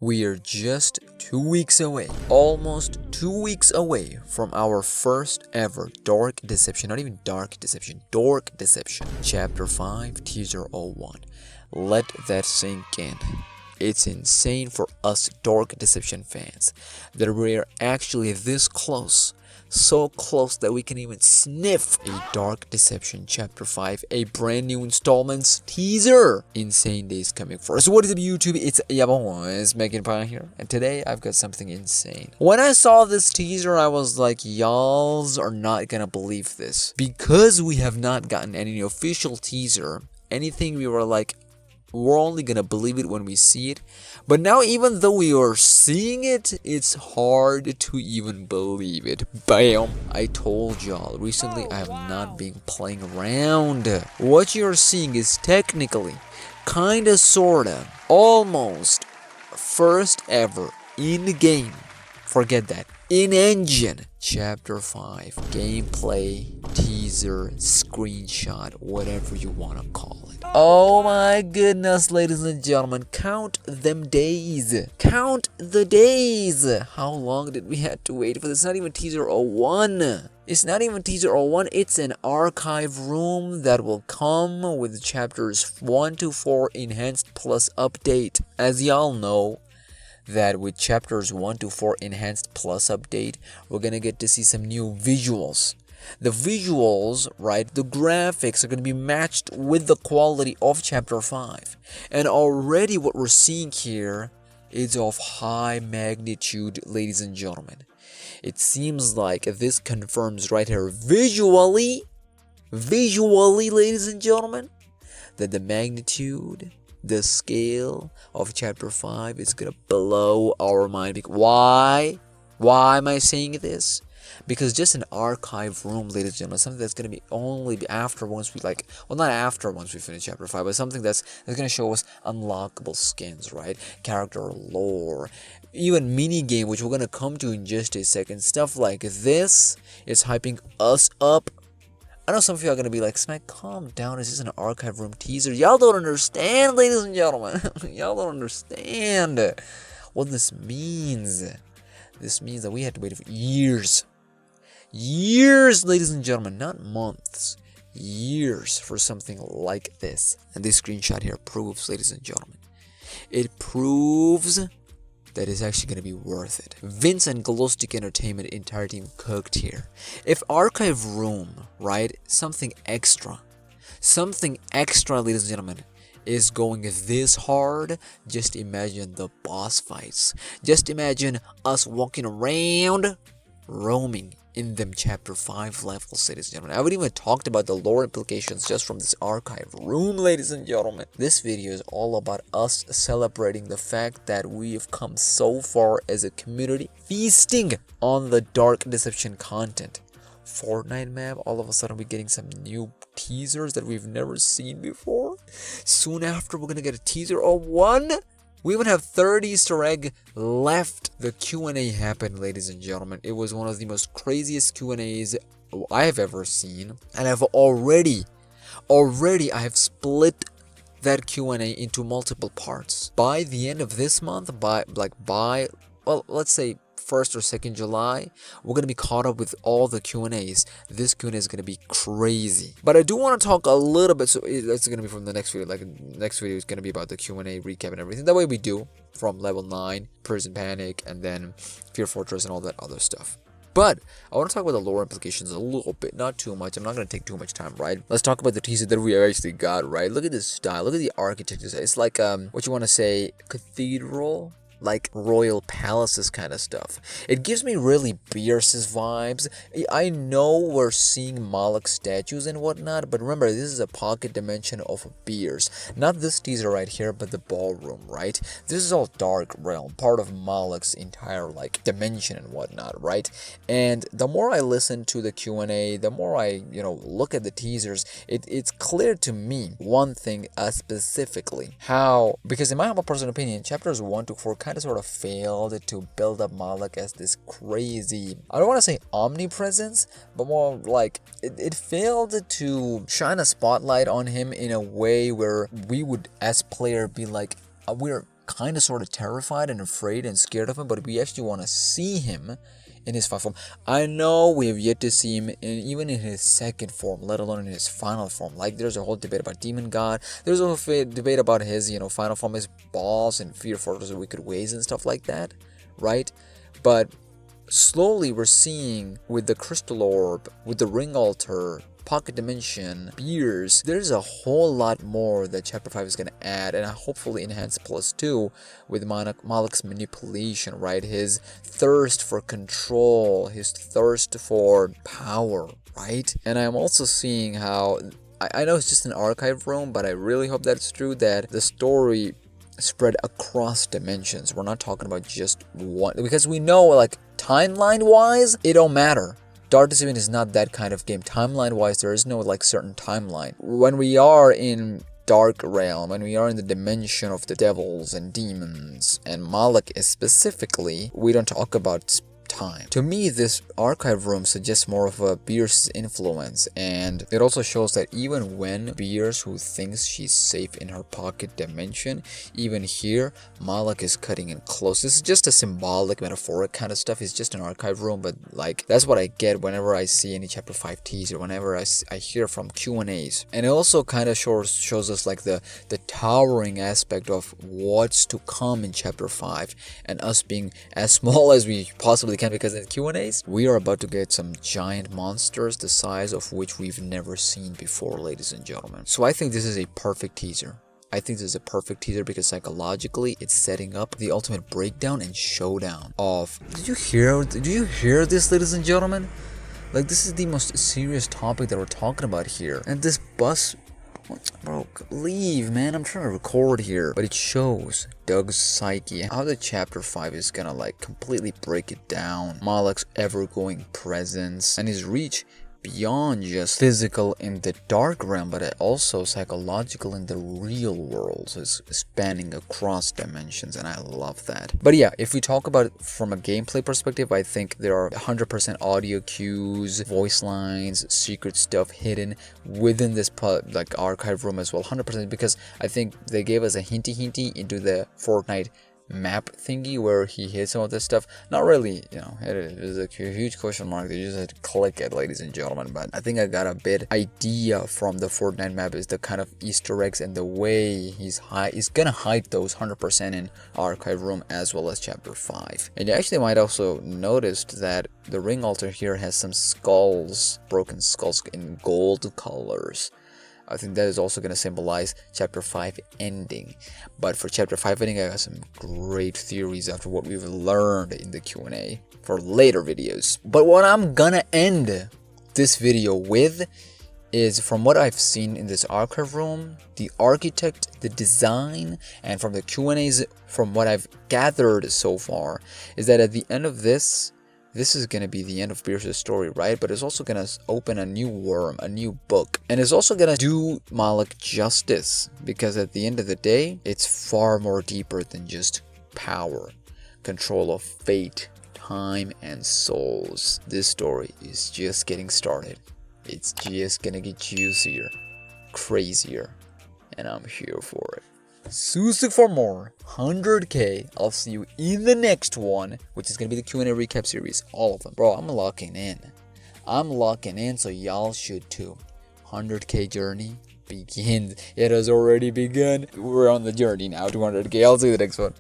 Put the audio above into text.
We are just 2 weeks away, almost 2 weeks away from our first ever Dark Deception, not even Dark Deception, Dork Deception, Chapter 5, Teaser 01. Let that sink in. It's insane for us Dark Deception fans that we're actually this close. So close that we can even sniff a Dark Deception Chapter 5, a brand new installments teaser. Insane days coming for us. What is up, YouTube? It's SmackNPie here, and today I've got something insane. When I saw this teaser, I was like, y'alls are not gonna believe this. Because we have not gotten any official teaser, anything we were like, we're only gonna believe it when we see it. But now, even though we are seeing it, it's hard to even believe it. Bam! I told y'all, recently I have not been playing around. What you're seeing is technically, kinda, sorta, almost first ever in-game, forget that, in-engine, Chapter 5, gameplay, teaser, screenshot, whatever you wanna call it. Oh my goodness, ladies and gentlemen, count them days. Count the days. How long did we have to wait for this? It's not even teaser 01. It's not even teaser 01. It's an archive room that will come with chapters 1 to 4 enhanced plus update. As y'all know, that with chapters 1 to 4 enhanced plus update, we're gonna get to see some new visuals. The visuals, right, the graphics are going to be matched with the quality of Chapter 5. And already what we're seeing here is of high magnitude, ladies and gentlemen. It seems like this confirms right here visually, ladies and gentlemen, that the magnitude, the scale of Chapter 5 is going to blow our mind. Why? Why am I saying this? Because just an archive room, ladies and gentlemen, something that's going to be only after once we like, well, not after once we finish Chapter 5, but something that's going to show us unlockable skins, right? Character lore, even mini game, which we're going to come to in just a second. Stuff like this is hyping us up. I know some of you are going to be like, Smack, calm down. This is an archive room teaser. Y'all don't understand, ladies and gentlemen. Y'all don't understand what this means. This means that we had to wait for years. Years, ladies and gentlemen, not months. Years for something like this. And this screenshot here proves, ladies and gentlemen, it proves that it's actually going to be worth it. Vince and Glowstick Entertainment entire team cooked here. If archive room, right, something extra, ladies and gentlemen, is going this hard, just imagine the boss fights. Just imagine us walking around, roaming in them Chapter 5 levels, ladies and gentlemen. I haven't even talked about the lore implications just from this archive room, ladies and gentlemen. This video is all about us celebrating the fact that we have come so far as a community, feasting on the Dark Deception content. Fortnite map, all of a sudden we're getting some new teasers that we've never seen before. Soon after, we're gonna get a teaser of one. We even have 30 Easter egg left. The Q&A happened, ladies and gentlemen. It was one of the most craziest Q&As I have ever seen. And I've already I have split that Q&A into multiple parts. By the end of this month, well, let's say 1st or 2nd July, we're going to be caught up with all the Q&As. This Q&A is going to be crazy. But I do want to talk a little bit, so it's going to be from the next video. Like, next video is going to be about the Q&A recap and everything. That way we do from level 9, Prison Panic, and then Fear Fortress and all that other stuff. But I want to talk about the lore implications a little bit, not too much. I'm not going to take too much time, right? Let's talk about the teaser that we actually got, right? Look at this style. Look at the architecture. It's like, what you want to say, cathedral? Like royal palaces kind of stuff. It gives me really Beerus' vibes. I know we're seeing Malik statues and whatnot, but remember, this is a pocket dimension of Beerus. Not this teaser right here, but the ballroom, right? This is all Dark Realm, part of Malik's entire like dimension and whatnot, right? And the more I listen to the Q&A, the more I, look at the teasers, it's clear to me one thing specifically. How, because in my humble personal opinion, chapters 1 to 4 kind of sort of failed to build up Malik as this crazy, I don't want to say omnipresence, but more like it failed to shine a spotlight on him in a way where we would as player be like, we're kind of sort of terrified and afraid and scared of him, but we actually want to see him in his final form. I know we have yet to see him even in his second form, let alone in his final form. Like, there's a whole debate about Demon God. There's a whole debate about his, final form, his balls and fear for those wicked ways and stuff like that, right? But slowly we're seeing with the crystal orb, with the ring altar, pocket dimension, beers, there's a whole lot more that chapter 5 is going to add, and hopefully enhance plus 2 with Malik's manipulation, right? His thirst for control, his thirst for power, right? And I'm also seeing how, I know it's just an archive room, but I really hope that's true, that the story spread across dimensions. We're not talking about just one, because we know, like, timeline wise it don't matter. Dark Deception is not that kind of game. Timeline wise, there is no like certain timeline. When we are in Dark Realm, when we are in the dimension of the devils and demons, and Malik is specifically, we don't talk about time. To me, this archive room suggests more of a Beerus' influence, and it also shows that even when Beerus, who thinks she's safe in her pocket dimension, even here Malik is cutting in close. This is just a symbolic, metaphoric kind of stuff. It's just an archive room, but like, that's what I get whenever I see any chapter 5 teaser, whenever I hear from Q&As. And it also kind of shows us like the towering aspect of what's to come in chapter 5, and us being as small as we possibly can, because in Q&As we are about to get some giant monsters the size of which we've never seen before, ladies and gentlemen. So I think this is a perfect teaser. I think this is a perfect teaser because psychologically it's setting up the ultimate breakdown and showdown of... Did you hear this, ladies and gentlemen? Like, this is the most serious topic that we're talking about here. And this bus... Bro, leave, man. I'm trying to record here. But it shows Doug's psyche, how the chapter 5 is gonna like completely break it down. Malik's ever-going presence and his reach beyond just physical in the dark realm, but also psychological in the real world. So it's spanning across dimensions, and I love that. But yeah, if we talk about it from a gameplay perspective, I think there are 100% audio cues, voice lines, secret stuff hidden within this like archive room as well, 100%, because I think they gave us a hinty into the Fortnite map thingy where he hid some of this stuff. Not really, it was a huge question mark. They just had to click it, ladies and gentlemen. But I think I got a bit idea from the Fortnite map is the kind of Easter eggs and the way he's gonna hide those 100% in archive room as well as chapter 5. And you actually might also noticed that the ring altar here has some skulls, broken skulls in gold colors. I think that is also going to symbolize chapter 5 ending. But for chapter 5 ending, I got some great theories after what we've learned in the Q&A for later videos. But what I'm gonna end this video with is, from what I've seen in this archive room, the architect, the design, and from the Q&As, from what I've gathered so far, is that at the end of this is going to be the end of Beerus' story, right? But it's also going to open a new worm, a new book. And it's also going to do Malik justice, because at the end of the day, it's far more deeper than just power, control of fate, time, and souls. This story is just getting started. It's just going to get juicier, crazier, and I'm here for it. Susic for more, 100k. I'll see you in the next one, which is going to be the Q&A recap series. All of them. Bro, I'm locking in, so y'all should too. 100k journey begins. It has already begun. We're on the journey now, 200k. I'll see you in the next one.